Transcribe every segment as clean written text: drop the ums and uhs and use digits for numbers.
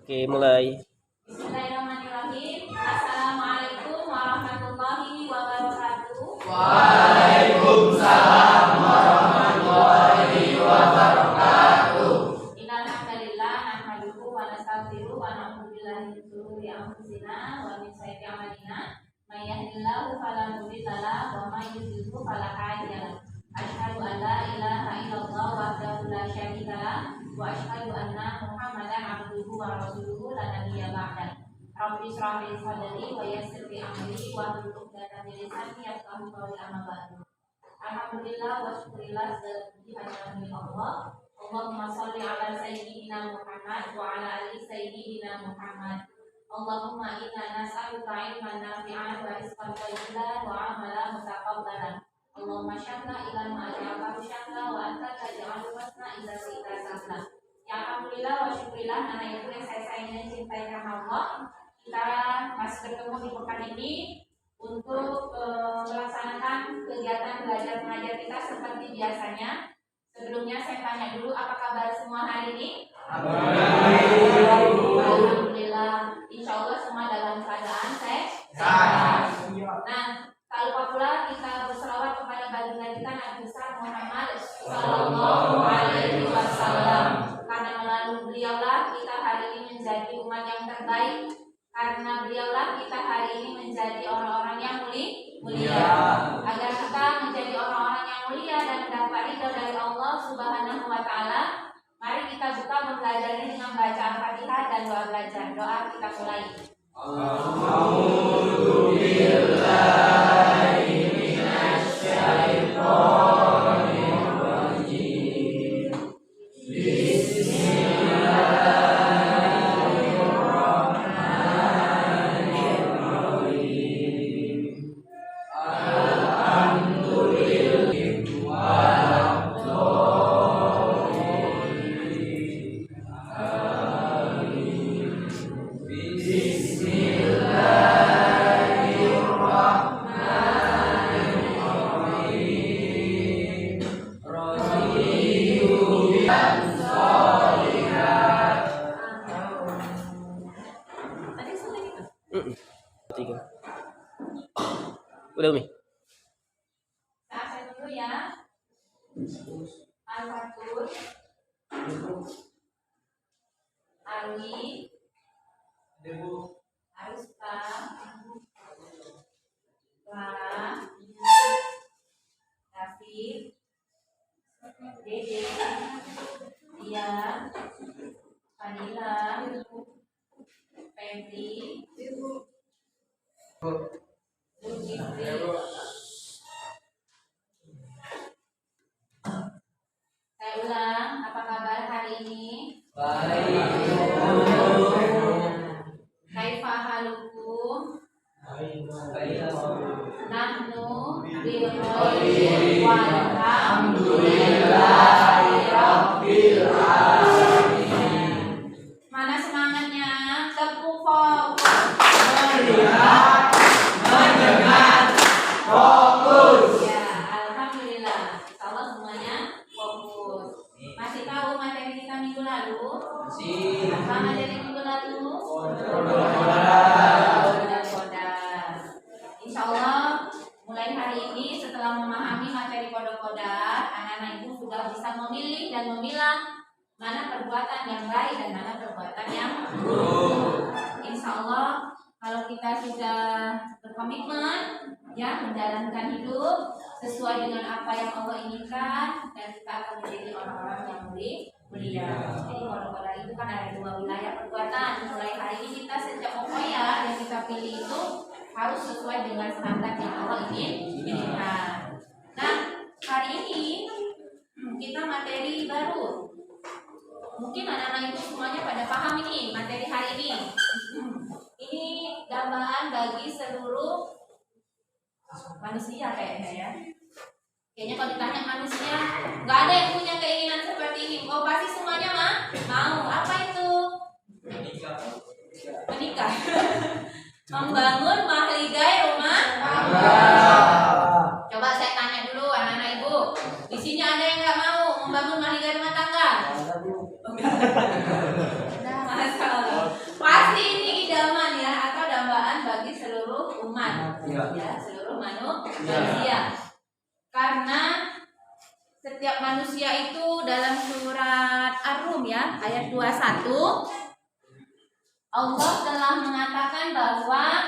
Oke, mulai. Bismillahirrahmanirrahim. Assalamualaikum warahmatullahi wabarakatuh. Waalaikumsalam warahmatullahi wabarakatuh. Innal hamdalillah nahmaduhu wa nastaghfiruhu wa na'udzu billahi min shururi anfusina wa min sayyiati a'malina. May yahdihillahu fala mudilla lahu wa may yudlil fala hadiya lahu. Asyhadu an la ilaha illallah wahdahu la syarika lahu wa asyhadu anna Muhammadan abduhu wa rasuluhu la nabiyya ba'da. Rabbi shrah li sadri wa yassir li amri wa hlul 'uqdatam min lisani yafqahu qawli amma ba'du. Alhamdulillah wa syukurillah segala hanya milik Allah. Allahumma sholli ala sayyidina Muhammad wa ala ali sayyidina Muhammad. Allahumma inna nas'aluka ilman nafi'an wa rizqan thayyiban wa amalan mutaqabbalan. Allahumma syahna ila ma aj'altahu syahna wa anta taj'alul wasna idza syi'ta sahla. Ya alhamdulillah wa syukurillah anak ibu yang saya sayangi dan cintai karena Allah. Kita masih bertemu di pekan ini untuk melaksanakan kegiatan belajar mengajar kita seperti biasanya. Sebelumnya saya tanya dulu, apa kabar semua hari ini? Alhamdulillah. Insya Allah semua dalam keadaan sehat. Nah, tak lupa pula kita berselawat kepada baginda kita Nabi besar Muhammad Sallallahu Alaihi Wasallam. Karena melalui beliaulah kita hari ini menjadi umat yang terbaik. Karena beliaulah kita hari ini menjadi orang-orang yang mulia. Agar kita menjadi orang-orang yang mulia dan mendapat ridho dari Allah Subhanahu Wa Taala, mari kita buka mempelajari dengan baca Al-Fatihah dan doa belajar. Doa kita mulai. A'udzubillahi minasyaitonir rajim. Tiga. Udah, Umi. Saya dulu ya. Al-Fatur, Ali, Arusta, Clara, David, Dede, Dia, Fadila, Febri, Zulkifli. Saya ulang, apa kabar hari ini? Kaifa halukum? Nahnu bikhairin walhamdulillahi rabbil alamin. Mana semangatnya? Tepuk melihat, mendengar, fokus. Ya, alhamdulillah. Insyaallah semuanya fokus. Masih tahu materi kita minggu lalu? Masih. Apa materi minggu lalu? Kodar. Insyaallah mulai hari ini setelah memahami materi kodar, anak-anak ibu sudah bisa memilih dan memilah mana perbuatan yang baik dan mana perbuatan yang buruk. Insyaallah kalau kita sudah berkomitmen ya menjalankan hidup sesuai dengan apa yang Allah inginkan, dan kita akan menjadi orang-orang yang mulia. Jadi kodar itu kan ada dua wilayah perbuatan. Mulai hari ini kita sejak pokoknya yang kita pilih itu harus sesuai dengan standar yang Allah inginkan. Nah, hari ini kita materi baru. Mungkin anak-anak itu semuanya pada paham ini materi hari ini. Ini gambaran bagi seluruh manusia kayaknya ya. Kayaknya kalau ditanya manusia, nggak ada yang punya keinginan seperti ini. Oh pasti semuanya mau. Apa itu? Menikah. Membangun mahligai rumah tangga. Coba saya tanya dulu anak-anak ibu. Di sini ada yang nggak mau membangun mahligai rumah tangga? Nah, masalah. Manusia. Karena setiap manusia itu dalam surat Ar-Rum ya, ayat 21 Allah telah mengatakan bahwa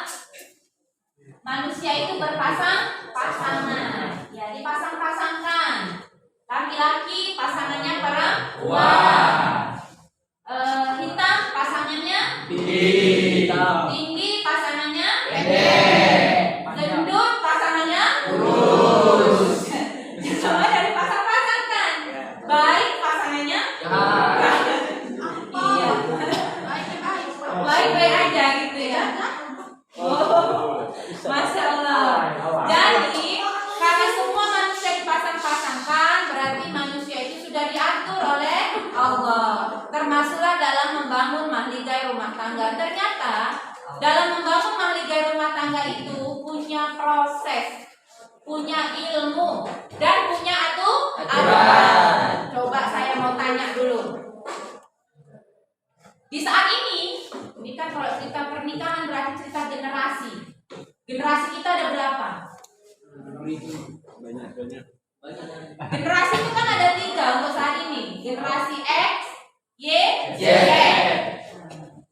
manusia itu berpasang-pasangan. Ya, dipasang-pasangkan. Laki-laki pasangannya perempuan. Hitam pasangannya hitam. tinggi pasangannya pendek. Gendut pasangannya Lurus. Semua dari pasang-pasangkan. Baik pasangannya iya. Baik-baik aja gitu ya. Oh, Masya Allah. Jadi karena semua manusia dipasang-pasangkan, berarti manusia itu sudah diatur oleh Allah. Termasuklah dalam membangun mahligai rumah tangga. Ternyata dalam membangun mahligai rumah tangga itu punya proses, punya ilmu, dan punya aturan. Coba saya mau tanya dulu. Di saat ini kan kalau cerita pernikahan berarti cerita generasi. Generasi kita ada berapa? Banyak. Generasi itu kan ada 3 untuk saat ini. Generasi X, Y, Z.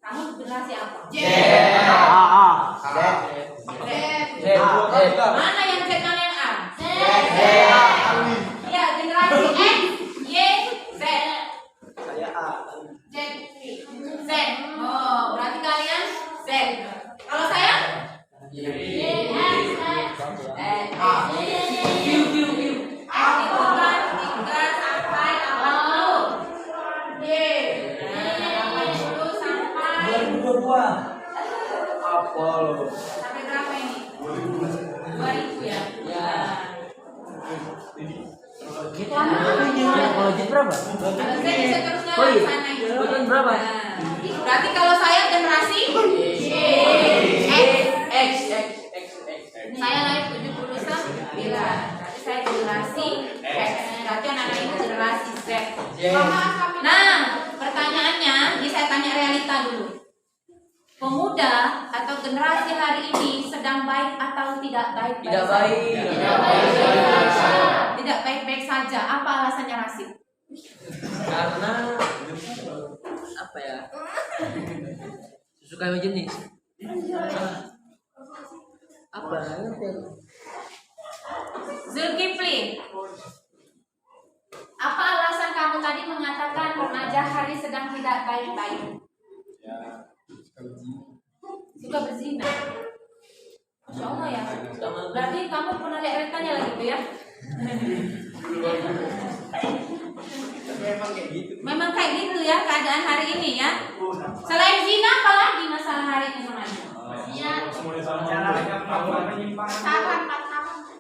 Kamu generasi apa? Z. Mana yang Z, mana yang A? Z. Ya, generasi X, Y, Z. Saya A. Z. Oh, berarti kalian Z. Kalau saya? Itu kan 3 sampai 80. Y. 80 sampai 2022. Apa lo? sampai berapa ini? 2000 ya? Ya. Kalau Jet berapa? Kalau saya bisa terusnya Oh iya. di sana itu. Betul berapa? Nah, berarti kalau saya generasi X. Saya lahir 79. Berarti saya generasi X. Berarti anak-anak itu generasi Z. Nah, pertanyaannya, ini saya tanya realita dulu. Pemuda atau generasi hari ini sedang baik atau tidak baik-baik? Tidak baik. Tidak baik-baik saja. Apa alasannya, Rasid? Karena apa ya? Suka yang jenis. Apa? Zulkifli, apa alasan kamu tadi mengatakan remaja hari sedang tidak baik-baik? Suka berzina. Masya Allah ya. Berarti kamu pernah lihat retanya lagi tuh ya? Memang kayak gitu ya keadaan hari ini ya. Selain zina, apa lagi masalah hari ini remaja?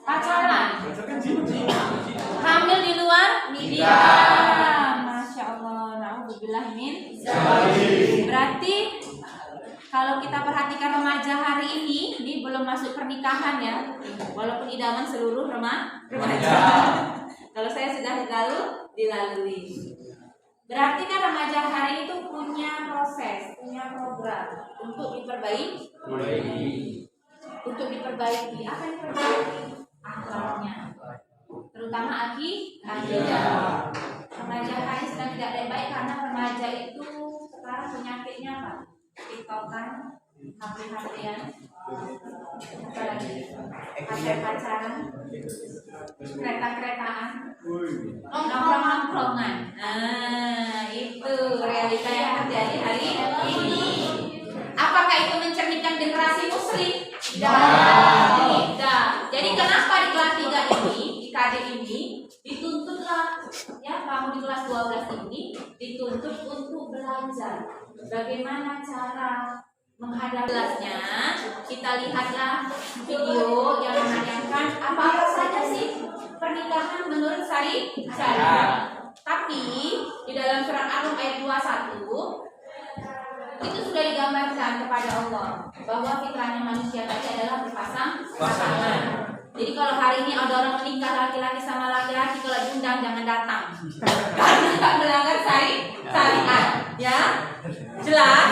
Pacaran, hamil di luar nikah. Masya Allah, na'udzubillah min. Berarti kalau kita perhatikan remaja hari ini belum masuk pernikahan ya, walaupun idaman seluruh remaja. Kalau saya sudah dilalui. Berarti kan remaja hari itu punya proses, punya program untuk diperbaiki. Untuk diperbaiki, apa yang diperbaiki? Akhlaknya, terutama akidah. Remaja hari sedang tidak baik karena remaja itu sekarang penyakitnya apa? TikTokan, HP-HPan, apa lagi? Pacaran, kereta-keretaan, nongkrong-nongkrongan. Nah, itu realita yang terjadi hari ini. Apakah itu mencerminkan generasi muslim? Tidak. Jadi kenapa di kelas 3 ini, di KD ini, dituntutlah ya kamu di kelas 12 ini dituntut untuk belajar bagaimana cara menghadapi kelasnya. Kita lihatlah video yang menanyakan apa saja sih pernikahan menurut syariat. Tapi di dalam surat Ar-Rum ayat 21 itu sudah digambarkan kepada Allah bahwa fitrahnya manusia tadi adalah berpasang-pasangan. Jadi kalau hari ini ada orang menikah laki-laki sama laki-laki, kalau diundang jangan datang. Karena tidak melanggar syariat. Ya? Jelas?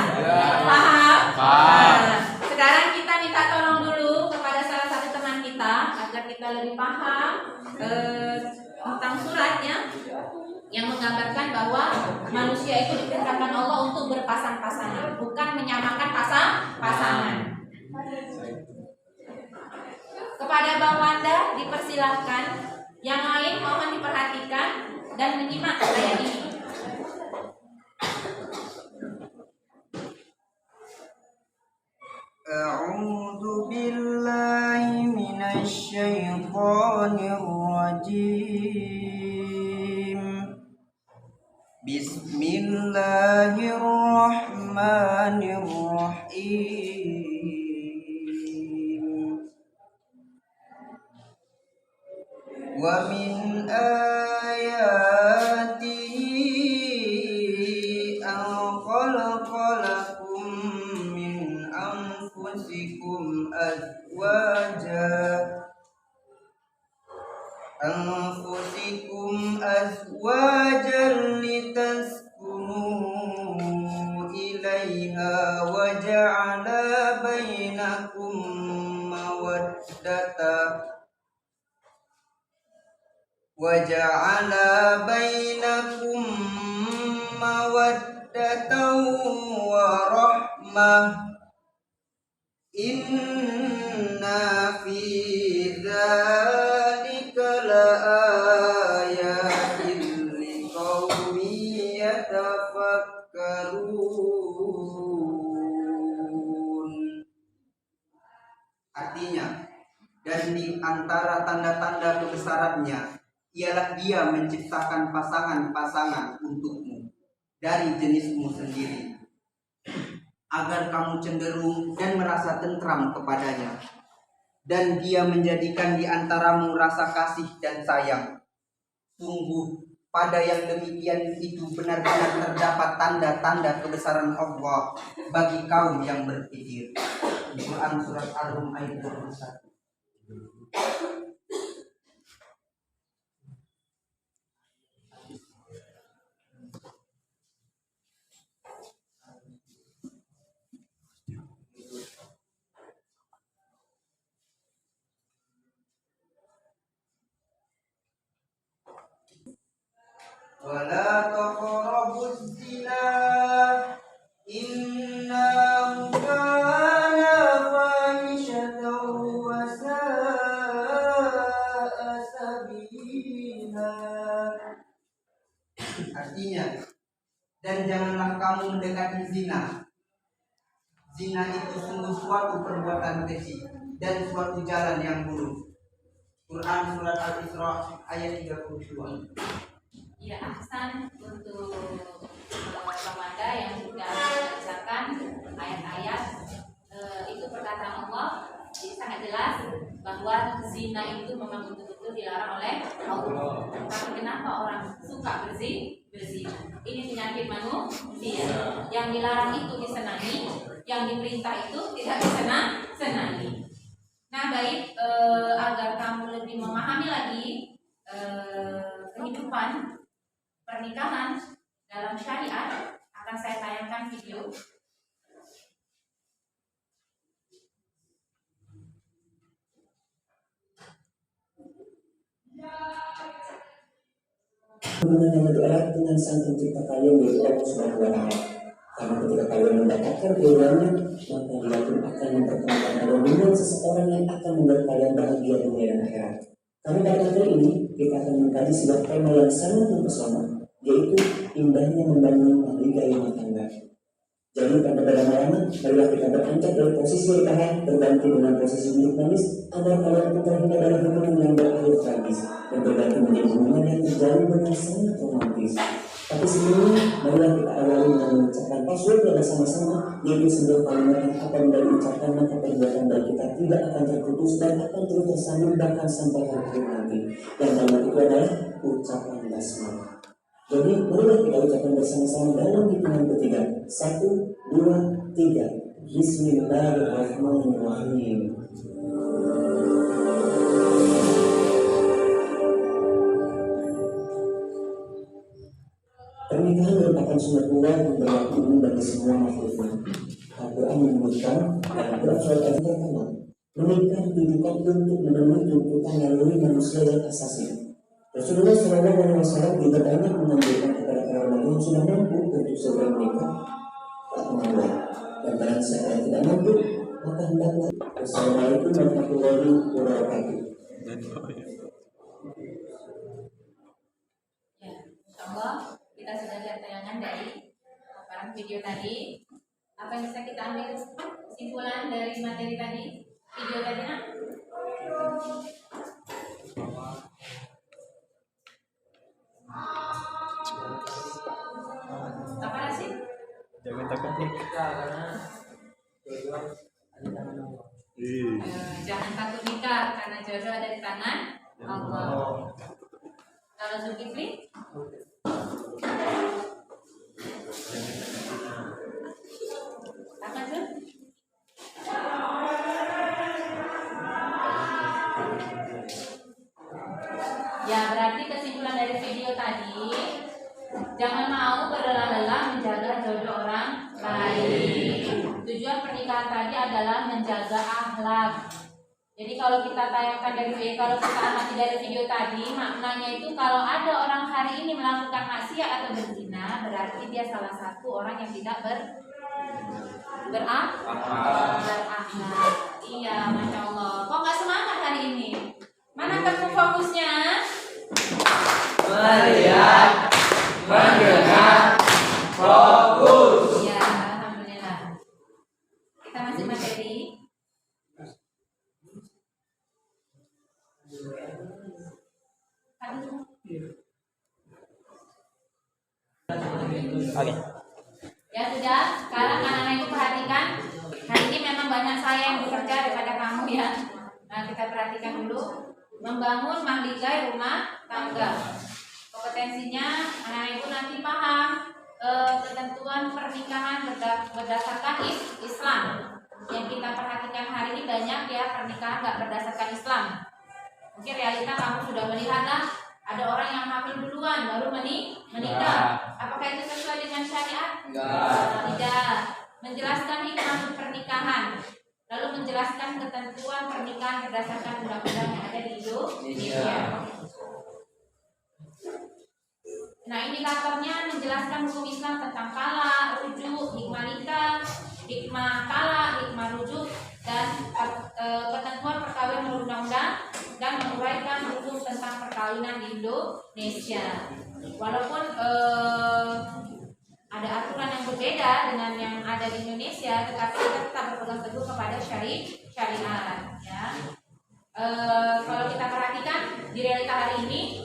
Paham? Nah, sekarang kita minta tolong dulu kepada salah satu teman kita agar kita menggambarkan bahwa manusia itu diperintahkan Allah untuk berpasang-pasangan, bukan menyamakan pasangan. Kepada Bang Wanda dipersilahkan, yang lain mohon diperhatikan dan menyimak ayat ini. A'udzu billahi minasy syaithanir rajim. Bismillahirrahmanirrahim. Wa min ayatihi an khalaqa lakum min anfusikum azwajan litaskunu ilaiha wa ja'ala bainakum mawaddatan wa rahmah. Inna fi dzalika laayatin liqaumin yatafakkarun. Artinya, dan di antara tanda-tanda kebesarannya ialah Dia menciptakan pasangan-pasangan untukmu dari jenismu sendiri, agar kamu cenderung dan merasa tentram kepadanya. Dan Dia menjadikan di antaramu rasa kasih dan sayang. Sungguh pada yang demikian itu benar-benar terdapat tanda-tanda kebesaran Allah bagi kaum yang berpikir. Quran surat Ar-Rum ayat 21. Wala taqrabuz zina innahu kana fahishatan wa sa'a sabila. Artinya, dan janganlah kamu mendekati zina. Zina itu sungguh suatu perbuatan keji dan suatu jalan yang buruk. Quran surat Al-Isra ayat 32. Ya, ahsan untuk Bang Wanda yang sudah membacakan ayat-ayat itu perkataan Allah. Jadi sangat jelas bahwa zina itu memang betul-betul dilarang oleh Allah. Tapi kenapa orang suka berzina? Ini penyakit manusia. Yang dilarang itu disenangi, yang diperintah itu tidak disenangi. Nah, baik, agar kamu lebih memahami lagi kehidupan pernikahan dalam syariat, akan saya tayangkan video. Hubungan yang lebih erat dengan Sang Pencipta kalian yaitu Allah Subhanahu wa Ta'ala. Karena ketika kalian mendapatkan keridhaannya, maka Dia pun akan mempertemukan kalian dengan seseorang yang akan membuat kalian bahagia dunia dan akhirat. Kami pada materi ini kita akan mengkaji sebuah tema yang sangat mempesona, yaitu indahnya membangun mahligai rumah tangga. Jadi pada lama-lama, marilah kita beranjak dari posisi bertahan berganti dengan posisi duduk manis, agar kalian pun terhindar dari hubungan yang berakhir tragis dan berganti menjadi hubungan yang terjalin dengan sangat romantis. Tapi sebelumnya, marilah kita awali dengan mengucapkan password bersama-sama, yaitu sebuah kalimat yang akan dari ucapan maka perbuatan baik kita tidak akan terputus dan akan terus tersambung bahkan sampai akhir nanti. Dan kalimat itu adalah ucapan basmalah. Jadi marilah kita ucapkan bersama-sama dalam hitungan ketiga. 1, 2, 3. Bismillahirrahmanirrahim. Pernikahan merupakan sunatullah yang berlaku umum bagi semua makhluknya. Al-Quran menyebutkan dalam surat Al-Baqarah, menikah ditujukan untuk memenuhi tuntutan naluri manusia yang asasi. Rasulullah SAW juga banyak menanjurkan kepada karena yang sudah mampu untuk segera menikah tak mengawal, dan barang siapa yang tidak mampu maka hendaklah. Wassalamualaikum warahmatullahi wabarakatuh. Ya, insyaallah kita sudah lihat tayangan dari paparan video tadi. Apa yang bisa kita ambil kesimpulan dari materi tadi? Video tadi, nak? Apa sih? Jangan takut nikah karena Jangan takut nikah karena jodoh ada di tangan Allah. Kalau Zulkifli? Apa tuh? Ya, berarti kesimpulan dari video tadi, jangan mau berlelah-lelah menjaga jodoh orang lain. Tujuan pernikahan tadi adalah menjaga akhlak. Jadi kalau kita tayangkan dari video, kalau kita amati dari video tadi, maknanya itu kalau ada orang hari ini melakukan maksiat atau berzina, berarti dia salah satu orang yang tidak berakhlak. Iya, masya Allah. Kok nggak semangat hari ini? Mana tepuk fokusnya? melihat, mendengar, fokus. Ya, alhamdulillah. Kita masih materi. Oke. Ya sudah, sekarang anak-anak itu perhatikan. Hari ini memang banyak saya yang bekerja daripada kamu ya. Nah, kita perhatikan dulu. Membangun mahligai rumah tangga. Kompetensinya anak-anak itu nanti paham ketentuan pernikahan berdasarkan Islam. Yang kita perhatikan hari ini banyak ya pernikahan nggak berdasarkan Islam. Mungkin realita kamu sudah melihat lah, ada orang yang hamil duluan baru menikah. Apakah itu sesuai dengan syariat? Tidak. Menjelaskan hikmah pernikahan, lalu menjelaskan ketentuan pernikahan berdasarkan undang-undang yang ada di Indonesia. Nah, indikatornya menjelaskan hukum Islam tentang talak, rujuk, hikmah nikah, hikmah talak, hikmah rujuk, dan ketentuan perkawinan menurut undang-undang, dan menguraikan hukum tentang perkawinan di Indonesia. Walaupun ada aturan yang berbeda dengan yang ada di Indonesia, tetapi kita tetap berpegang teguh kepada syariat. Ya. Kalau kita perhatikan di realita hari ini,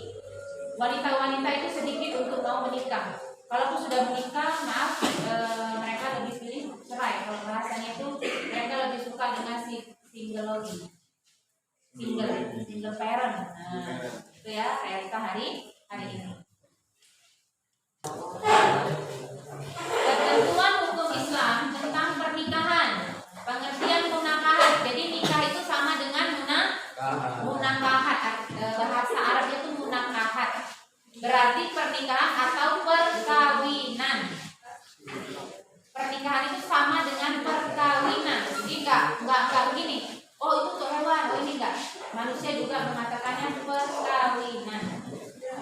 wanita-wanita itu sedikit untuk mau menikah. Kalaupun sudah menikah, maaf, mereka lebih pilih cerai. Kalau bahasanya itu mereka lebih suka dengan single parent. Nah, itu ya realita hari ini. Ketentuan hukum Islam tentang pernikahan, pengertian munakahat. Jadi nikah itu sama dengan munakahat. Bahasa Arabnya itu munakahat. Berarti pernikahan atau perkawinan. Pernikahan itu sama dengan perkawinan. Jadi enggak begini. Oh, itu untuk hewan, oh ini enggak. Manusia juga mengatakannya perkawinan.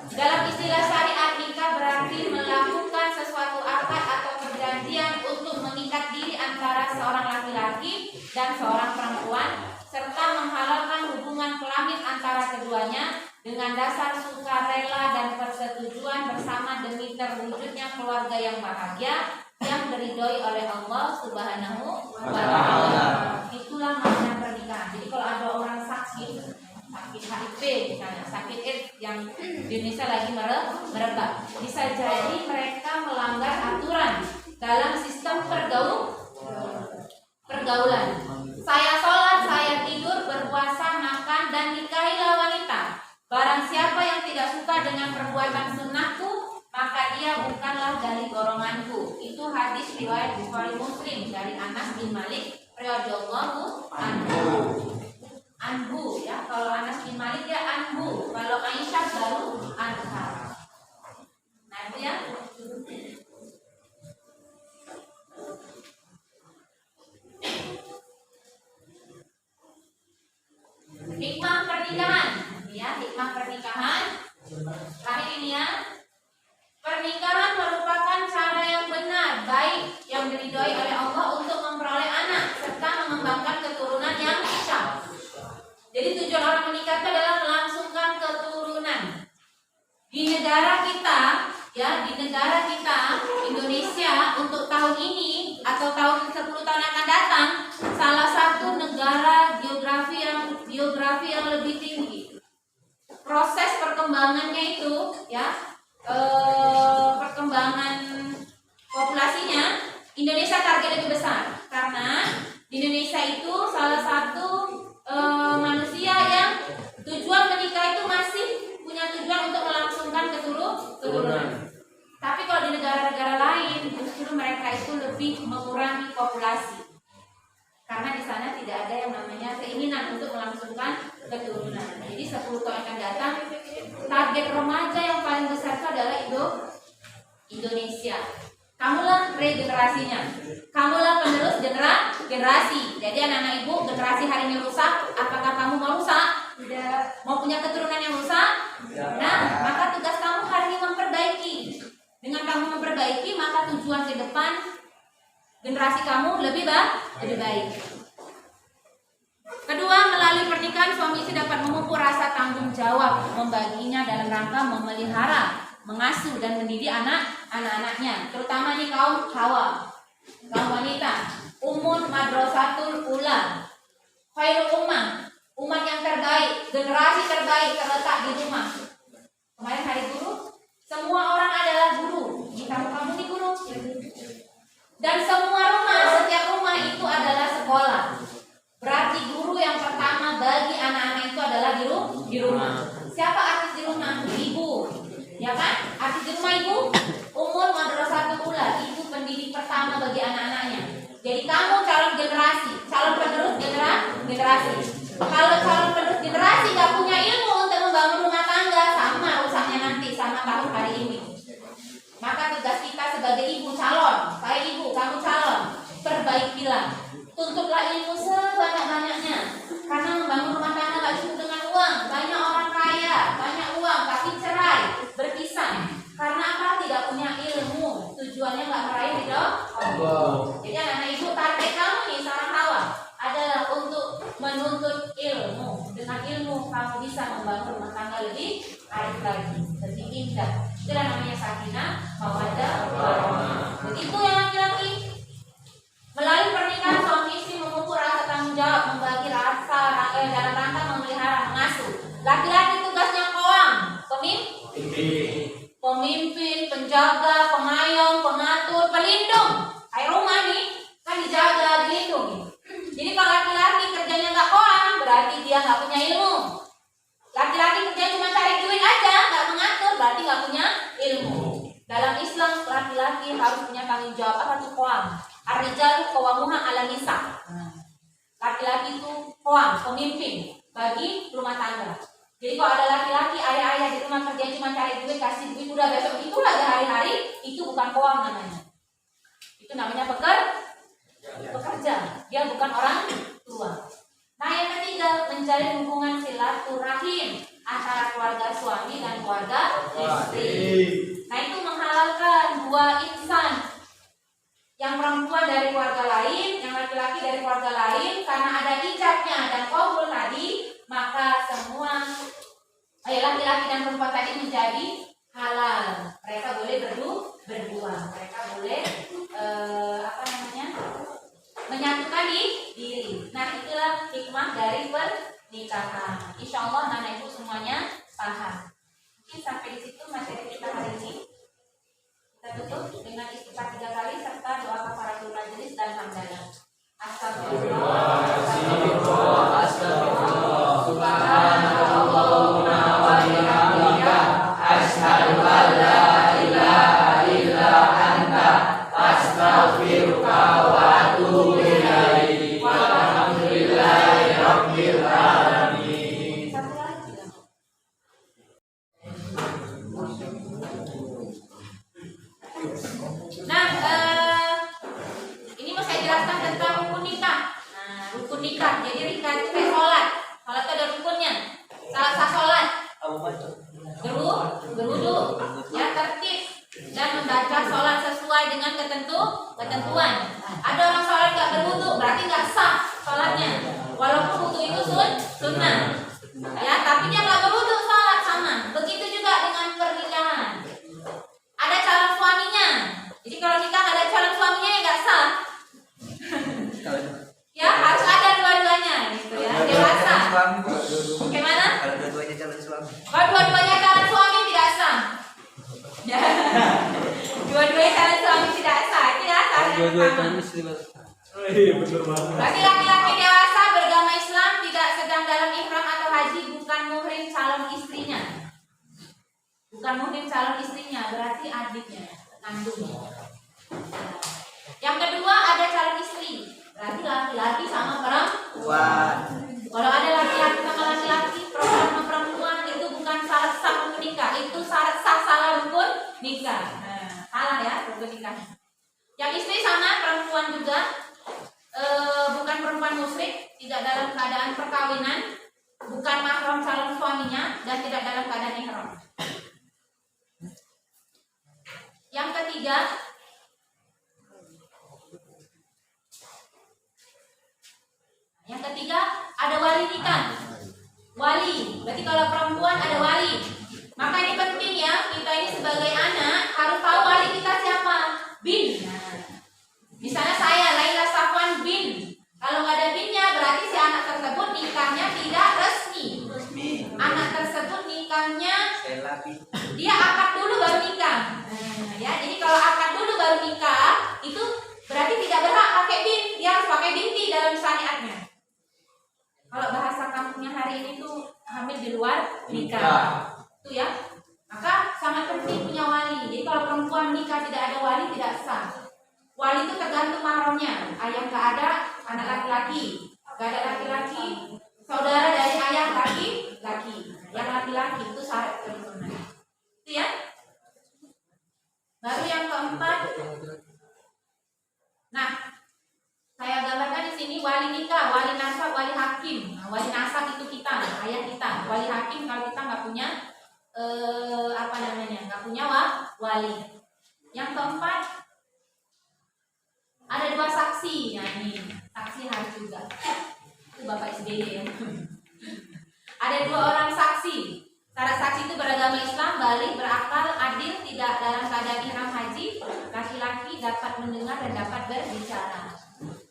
Dalam istilah syariat, nikah berarti melakukan sesuatu akad atau perjanjian untuk mengikat diri antara seorang laki-laki dan seorang perempuan, serta menghalalkan hubungan kelamin antara keduanya dengan dasar sukarela dan persetujuan bersama demi terwujudnya keluarga yang bahagia yang diridhoi oleh Allah Subhanahu wa Ta'ala. Itulah makna pernikahan. Jadi kalau ada orang sakit HIV misalnya, sakit AIDS yang di Indonesia lagi merebak, bisa jadi mereka melanggar aturan dalam sistem pergaulan. Saya sholat, saya tidur, berpuasa, makan, dan nikahilah wanita. Barang siapa yang tidak suka dengan perbuatan sunnahku, maka dia bukanlah dari golonganku. Itu hadis riwayat Bukhari Muslim dari Anas bin Malik radhiyallahu anhu ya. Kalau Anas bin Malik ya anhu, kalau Aisyah baru anha. Nah itu ya. Hikmah pernikahan ya, hikmah pernikahan. Terakhir ini ya, pernikahan tidak ada yang namanya keinginan untuk melangsungkan keturunan. Jadi 10 tahun akan datang, target remaja yang paling besar itu adalah Indonesia. Kamulah regenerasinya, kamulah penerus generasi. Jadi anak-anak ibu, generasi hari ini rusak, apakah kamu mau rusak? Tidak. Mau punya keturunan yang rusak? Nah, maka tugas kamu hari ini memperbaiki. Dengan kamu memperbaiki, maka tujuan ke depan generasi kamu lebih baik. Kedua, melalui pernikahan suami istri dapat memupuk rasa tanggung jawab, membaginya dalam rangka memelihara, mengasuh dan mendidik anak-anaknya, terutama nih kaum hawa, kaum wanita. Umun madrasatul ula, khairul umat yang terbaik, generasi terbaik terletak di rumah. Kemarin hari guru, semua orang adalah guru. Di kamu nih guru. Dan semua rumah, setiap rumah itu adalah sekolah. Berarti guru yang pertama bagi anak-anak itu adalah di rumah. Siapa artis di rumah? Ibu. Ya kan? Artis di rumah ibu. Umur madrasatul ula, ibu pendidik pertama bagi anak-anaknya. Jadi kamu calon generasi, calon penerus generasi. Kalau calon penerus generasi gak punya ilmu untuk membangun rumah tangga, sama rusaknya nanti, sama tahun hari ini. Maka tugas kita sebagai ibu calon, saya ibu, kamu calon, perbaikilah, tuntutlah ilmu sebanyak-banyaknya. Karena membangun rumah tangga gak cukup dengan uang. Banyak orang kaya, banyak uang, tapi cerai, berpisah. Karena apa? Tidak punya ilmu. Tujuannya gak meraih ridho Allah. Jadi anak-anak ibu, target kamu nih, seorang hawa, adalah untuk menuntut ilmu. Dengan ilmu kamu bisa membangun rumah tangga lebih baik lagi, lebih indah. Itulah namanya sakinah, mawaddah, warahmah. Begitu yang laki-laki. Melalui pernikahan suami istri memupuk rasa tanggung jawab, membagi rasa dalam rangka memelihara, mengasuh. Laki-laki tugasnya koam, pemimpin, penjaga, pengayom, pengatur, pelindung. Kayak rumah nih kan dijaga, dilindungi. Jadi kalau laki-laki kerjanya nggak koam, berarti dia nggak punya ilmu. Laki-laki kerjanya cuma cari duit aja, nggak mengatur, berarti nggak punya ilmu. Dalam Islam laki-laki harus punya tanggung jawab. Apa tuh koam? Ar-rijalu qawwamuna 'alan nisa. Laki-laki itu koam, pemimpin bagi rumah tangga. Jadi kalau ada laki-laki, ayah-ayah di rumah kerja cuma cari duit, kasih duit, udah besok itu lagi hari-hari, itu bukan koam namanya. Itu namanya pekerja. Dia bukan orang tua. Nah, yang ketiga, menjalin hubungan silaturahim antara keluarga suami dan keluarga istri. Nah, itu menghalalkan dua insan, yang perempuan dari keluarga lain, yang laki-laki dari keluarga lain, karena ada ijabnya dan qabul tadi, maka semua laki-laki dan perempuan tadi menjadi halal. Mereka boleh berdua, mereka boleh menyatukan diri. Nah, itulah hikmah dari pernikahan. Insya Allah anak ibu semuanya paham. Mungkin sampai di situ materi kita hari ini. Kita tutup dengan istighfar 3 kali serta doa kafaratul majelis dan hamdalah. Astagfirullah, subhanallahumma wa bihamdika, asyhadu an la ilaha illa anta, astaghfiruka wa atubu ilaik. Walhamdulillahi rabbil alamin. Nah, ini mau saya jelaskan tentang rukun nikah. Nah, rukun nikah. Jadi nikah itu kayak sholat. Sholat itu ada rukunnya. Salah sah sholat. Berwudu, ya, tertib dan membaca sholat sesuai dengan ketentuan. Ada orang sholat gak berwudu, berarti gak sah sholatnya. Walaupun wudu itu sunnah. Ya, tapi dia gak berwudu sholat sama. Begitu juga dengan pernikahan. Ada calon suaminya. Jadi kalau nikah ada calon suaminya yang nggak sah. Ya, harus ada dua-duanya gitu ya. Dewasa. Bagaimana? Kalau dua-duanya calon suami. Kalau dua-duanya calon suami tidak sah. Ya. Dua-duanya calon suami tidak sah. Itu ya sah. Berarti laki-laki dewasa beragama Islam tidak sedang dalam ihram atau haji, bukan muhrim calon istrinya. Bukan muhrim calon istrinya, berarti adiknya, kandungnya. Yang kedua ada calon istri, berarti laki-laki sama perempuan. perempuan. Kalau ada laki-laki sama laki-laki, perempuan sama perempuan, itu bukan syarat sah rukun nikah, itu syarat sah salah rukun nikah. Nah, salah ya rukun nikah. Yang istri sama perempuan juga, bukan perempuan musyrik, tidak dalam keadaan perkawinan, bukan mahram calon suaminya, dan tidak dalam keadaan ihram. Yang ketiga, ada wali nikah. Wali, berarti kalau perempuan ada wali. Maka ini penting ya, kita ini sebagai anak harus tahu wali kita siapa. Bin. Nah, misalnya saya Laila Safwan bin. Kalau nggak ada binnya berarti si anak tersebut nikahnya tidak resmi. Anak tersebut nikahnya dia akad dulu baru nikah. Ya, jadi kalau akad dulu baru nikah itu berarti tidak berhak pakai bin, dia harus pakai binti dalam syariatnya. Kalau bahasa kampungnya hari ini tuh hamil di luar nikah. Itu ya. Maka sangat penting punya wali. Jadi kalau perempuan nikah tidak ada wali tidak sah. Wali itu tergantung mahramnya. Ayah nggak ada, anak laki-laki. Nggak ada laki-laki, saudara dari ayah laki-laki. Yang laki-laki itu syarat keturunan. Itu ya. Baru yang keempat. Nah, saya gambarkan di sini wali nikah, wali nasab, wali hakim. Nah, wali nasab itu kita, ayah kita. Wali hakim kalau kita nggak punya nggak punya wali. Yang keempat ada 2 saksi. Nah ini saksi harus juga. Itu Bapak SBY ya. Ada 2 orang saksi. Syarat saksi itu beragama Islam, balik, berakal, adil, tidak dalam keadaan ihram haji, laki-laki, dapat mendengar dan dapat berbicara.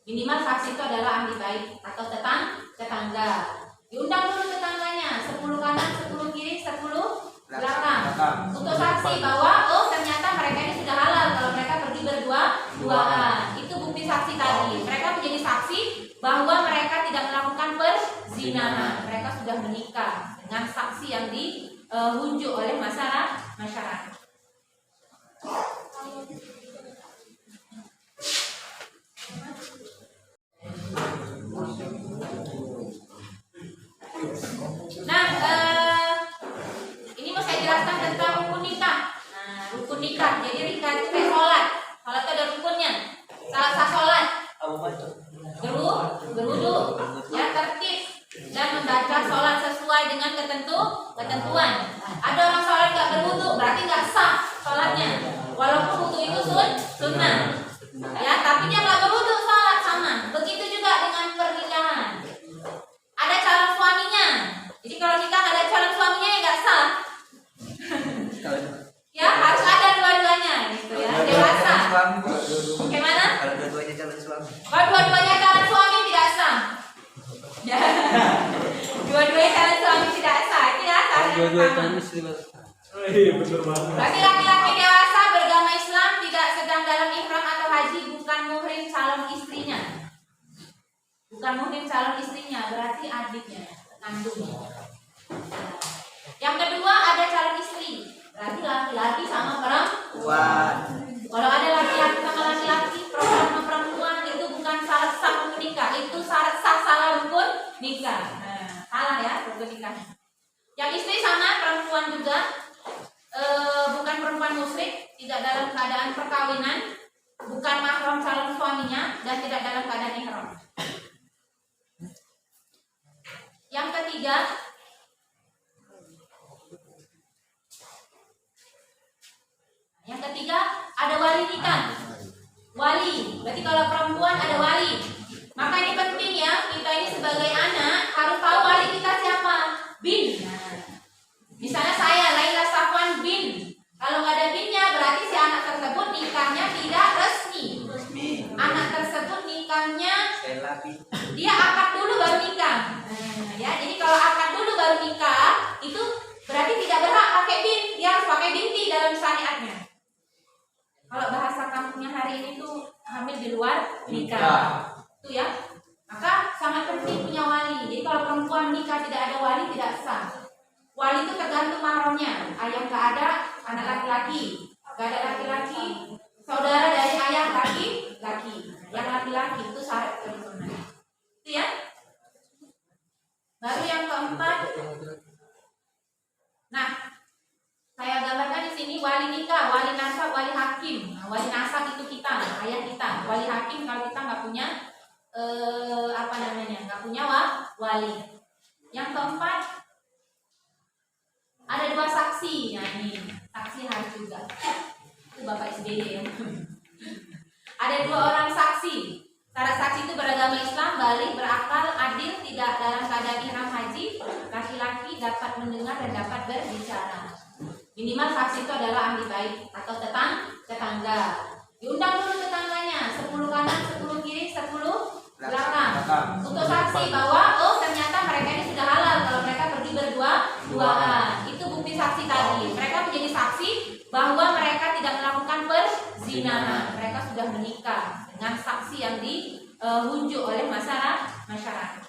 Minimal saksi itu adalah ahli bait atau tetangga. Diundang dulu tetangganya, 10 kanan, 10 kiri, 10 belakang. Untuk saksi bahwa ternyata mereka ini sudah halal kalau mereka pergi berdua-duaan. Itu bukti saksi tadi. Mereka menjadi saksi bahwa mereka tidak melakukan perzinahan. Mereka sudah menikah dengan saksi yang diunjuk oleh masyarakat. Nah, ini mau saya jelaskan tentang rukun nikah. Nah, rukun nikah. Jadi nikah itu kayak sholat. Sholat itu ada rukunnya. Salah sah sholat. Berwudu, ya tertib dan membaca sholat sesuai dengan ketentuan. Ada orang sholat nggak berwudu, berarti nggak sah sholatnya. Walaupun wudu itu sunnah. Ya, tapi dia nggak berwudu sholat sama. Begitu juga dengan pernikahan. Ada calon suaminya. Jadi kalau nikah ada calon suaminya yang nggak sah. Ya harus ada dua-duanya gitu ya. Dewasa. Bagaimana? Kalau dua-duanya calon suami. Kalau dua-duanya calon suami tidak sah. Ya. Dua-duanya calon suami tidak sah. Itu ya syarat yang pertama. Berarti laki-laki dewasa beragama Islam tidak sedang dalam ihram atau haji, bukan muhrim calon istrinya. Bukan muhrim calon istrinya, berarti adiknya, kandungnya. Yang kedua ada calon istri, berarti laki-laki sama perempuan. Kalau ada laki-laki sama laki-laki, perempuan sama perempuan, itu bukan syarat sah rukun nikah, itu syarat sah salah rukun nikah. Nah, salah ya rukun nikah. Yang istri sama perempuan juga, bukan perempuan musyrik, tidak dalam keadaan perkawinan, bukan mahram calon suaminya, dan tidak dalam keadaan ihram. Yang ketiga ada wali nikah. Wali, berarti kalau perempuan ada wali. Maka ini penting ya, kita ini sebagai anak harus tahu wali kita siapa. Bin. Nah, misalnya saya Laila Safwan bin. Kalau nggak ada binnya berarti si anak tersebut nikahnya tidak resmi. Anak tersebut nikahnya dia akad dulu baru nikah. Ya, jadi kalau akad dulu baru nikah itu berarti tidak berhak pakai bin, dia harus pakai binti dalam syariatnya. Kalau bahasa kampungnya hari ini tuh hamil di luar nikah. Itu ya. Maka sangat penting punya wali. Jadi kalau perempuan nikah tidak ada wali tidak sah. Wali itu tergantung mahramnya. Ayah nggak ada, anak laki-laki. Nggak ada laki-laki, saudara dari ayah laki-laki. Yang laki-laki itu syarat keturunan. Itu ya. keempat, nah saya gambarkan di sini wali nikah, wali nasab, wali hakim. Nah, wali nasab itu kita, ayah kita. Wali hakim kalau kita nggak punya nggak punya wali. Yang keempat, ada 2 saksi. Nah ini saksi harus juga. Itu Bapak SBY ya. Ada 2 orang saksi. Syarat saksi itu beragama Islam, balik, berakal, adil, tidak dalam keadaan ihram haji, laki-laki dapat mendengar dan dapat berbicara. Minimal saksi itu adalah ahli bait atau tetangga. Diundang dulu tetangganya, 10 kanan, 10 kiri, 10 belakang. Untuk saksi bahwa ternyata mereka ini sudah halal kalau mereka pergi berduaan. Itu bukti saksi tadi. Mereka menjadi saksi bahwa mereka tidak melakukan perzinahan. Mereka sudah menikah dengan saksi yang diunjuk oleh masyarakat.